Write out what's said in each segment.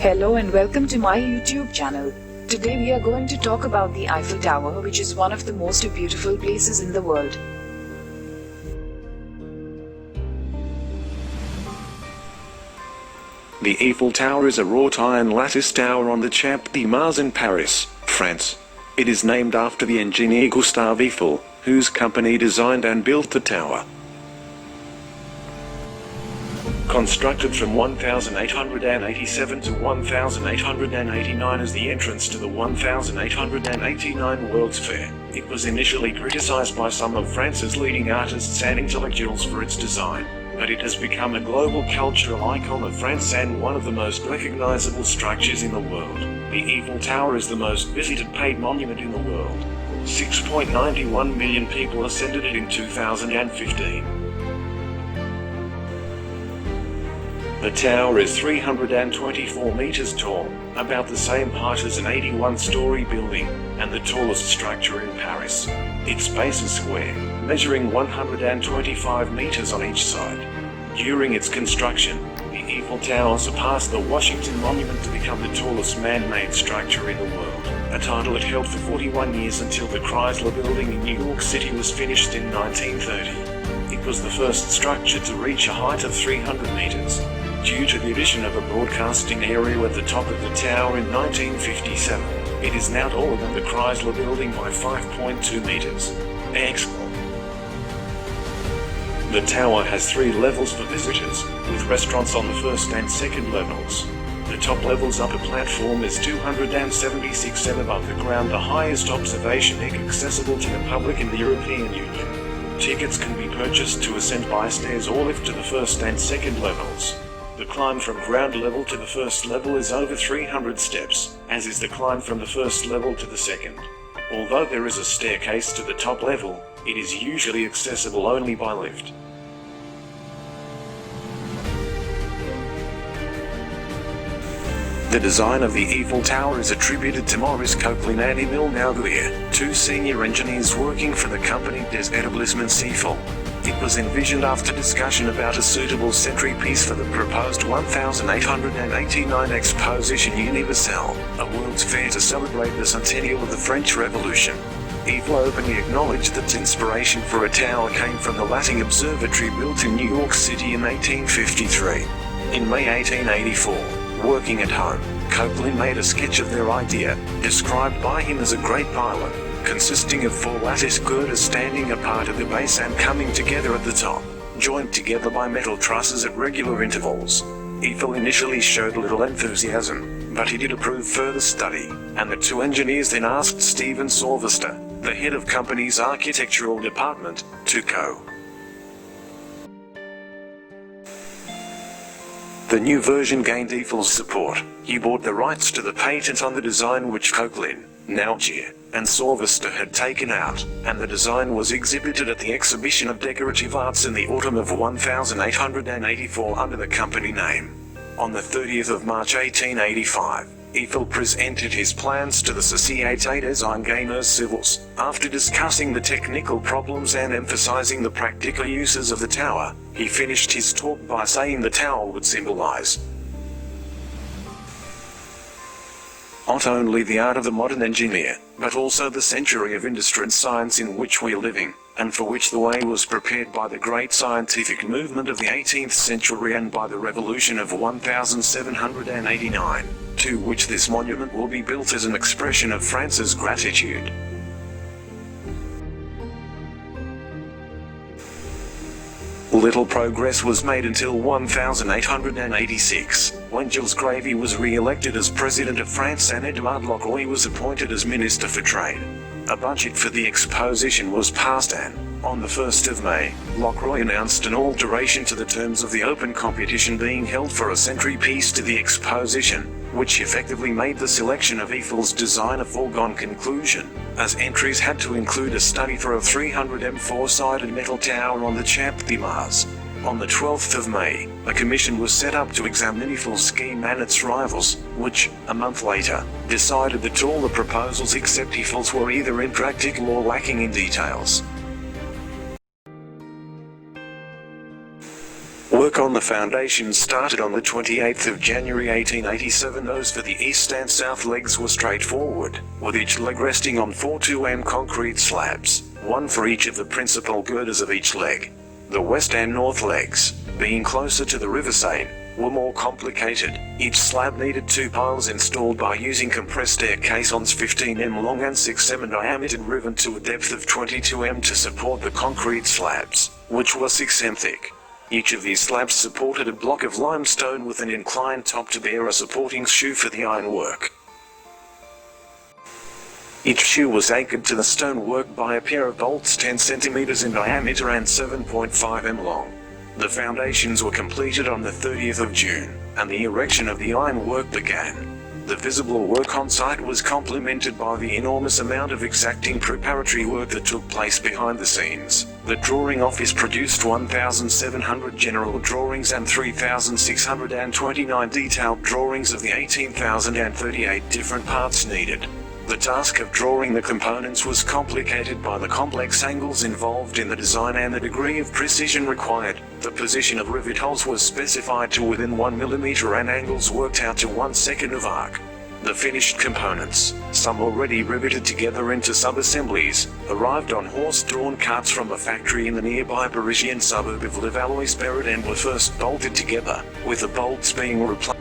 Hello and welcome to my YouTube channel. Today we are going to talk about the Eiffel Tower, which is one of the most beautiful places in the world. The Eiffel Tower is a wrought iron lattice tower on the Champ de Mars in Paris, France. It is named after the engineer Gustave Eiffel, whose company designed and built the tower. Constructed from 1887 to 1889 as the entrance to the 1889 World's Fair, it was initially criticized by some of France's leading artists and intellectuals for its design, but it has become a global cultural icon of France and one of the most recognizable structures in the world. The Eiffel Tower is the most visited paid monument in the world. 6.91 million people ascended it in 2015. The tower is 324 meters tall, about the same height as an 81-story building, and the tallest structure in Paris. Its base is square, measuring 125 meters on each side. During its construction, the Eiffel Tower surpassed the Washington Monument to become the tallest man-made structure in the world, a title it held for 41 years until the Chrysler Building in New York City was finished in 1930. It was the first structure to reach a height of 300 meters. Due to the addition of a broadcasting area at the top of the tower in 1957, it is now taller than the Chrysler Building by 5.2 meters. Excellent. The tower has 3 levels for visitors, with restaurants on the first and second levels. The top level's upper platform is 276 feet above the ground, the highest observation deck accessible to the public in the European Union. Tickets can be purchased to ascend by stairs or lift to the first and second levels. The climb from ground level to the first level is over 300 steps, as is the climb from the first level to the second. Although there is a staircase to the top level, it is usually accessible only by lift. The design of the Eiffel Tower is attributed to Maurice Coquelin and Émile Nouglier, 2 senior engineers working for the company des Établissements Eiffel. It was envisioned after discussion about a suitable centerpiece for the proposed 1889 Exposition Universelle, a World's Fair to celebrate the centennial of the French Revolution. Eiffel openly acknowledged that inspiration for a tower came from the Latting Observatory built in New York City in 1853. In May 1884, working at home, Coquelin made a sketch of their idea, described by him as a great pylon, consisting of 4 lattice girders standing apart at the base and coming together at the top, joined together by metal trusses at regular intervals. Eiffel initially showed little enthusiasm, but he did approve further study, and the 2 engineers then asked Stephen Sylvester, the head of company's architectural department, to go. The new version gained Eiffel's support. He bought the rights to the patent on the design which Coquelin, Nouglier, and Sylvester had taken out, and the design was exhibited at the Exhibition of Decorative Arts in the autumn of 1884 under the company name. On the 30th of March 1885, Eiffel presented his plans to the Société des Ingénieurs Civils. After discussing the technical problems and emphasizing the practical uses of the tower, he finished his talk by saying the tower would symbolize not only the art of the modern engineer, but also the century of industry and science in which we are living, and for which the way was prepared by the great scientific movement of the 18th century and by the revolution of 1789, to which this monument will be built as an expression of France's gratitude. Little progress was made until 1886, when Jules Grévy was re-elected as President of France and Edouard Lockroy was appointed as Minister for Trade. A budget for the exposition was passed and, on the 1st of May, Lockroy announced an alteration to the terms of the open competition being held for a centerpiece to the exposition, which effectively made the selection of Eiffel's design a foregone conclusion, as entries had to include a study for a 300 four-sided metal tower on the Champ de Mars. On the 12th of May, a commission was set up to examine Eiffel's scheme and its rivals, which, a month later, decided that all the proposals except Eiffel's were either impractical or lacking in details. Work on the foundations started on the 28th of January 1887. Those for the east and south legs were straightforward, with each leg resting on 4 2m concrete slabs, one for each of the principal girders of each leg. The west and north legs, being closer to the River Seine, were more complicated. Each slab needed 2 piles installed by using compressed air caissons 15m long and 6m diameter driven to a depth of 22m to support the concrete slabs, which were 6m thick. Each of these slabs supported a block of limestone with an inclined top to bear a supporting shoe for the ironwork. Each shoe was anchored to the stonework by a pair of bolts 10 cm in diameter and 7.5m long. The foundations were completed on the 30th of June, and the erection of the ironwork began. The visible work on site was complemented by the enormous amount of exacting preparatory work that took place behind the scenes. The drawing office produced 1,700 general drawings and 3,629 detailed drawings of the 18,038 different parts needed. The task of drawing the components was complicated by the complex angles involved in the design and the degree of precision required. The position of rivet holes was specified to within 1 mm and angles worked out to 1 second of arc. The finished components, some already riveted together into sub-assemblies, arrived on horse-drawn carts from a factory in the nearby Parisian suburb of Levallois-Perret and were first bolted together, with the bolts being replaced.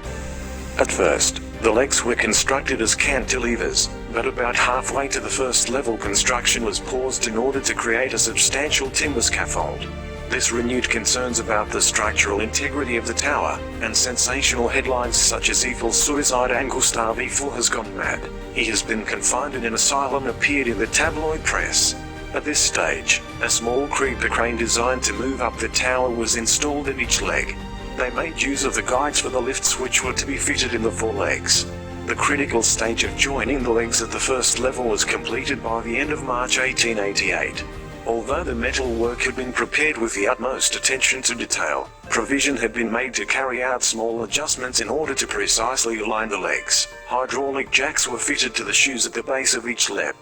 At first, the legs were constructed as cantilevers, but about halfway to the first level construction was paused in order to create a substantial timber scaffold. This renewed concerns about the structural integrity of the tower, and sensational headlines such as Effal's suicide and Gustave Eiffel has gone mad. He has been confined in an asylum appeared in the tabloid press. At this stage, a small creeper crane designed to move up the tower was installed at each leg. They made use of the guides for the lifts which were to be fitted in the 4 legs. The critical stage of joining the legs at the first level was completed by the end of March 1888. Although the metal work had been prepared with the utmost attention to detail, provision had been made to carry out small adjustments in order to precisely align the legs. Hydraulic jacks were fitted to the shoes at the base of each leg.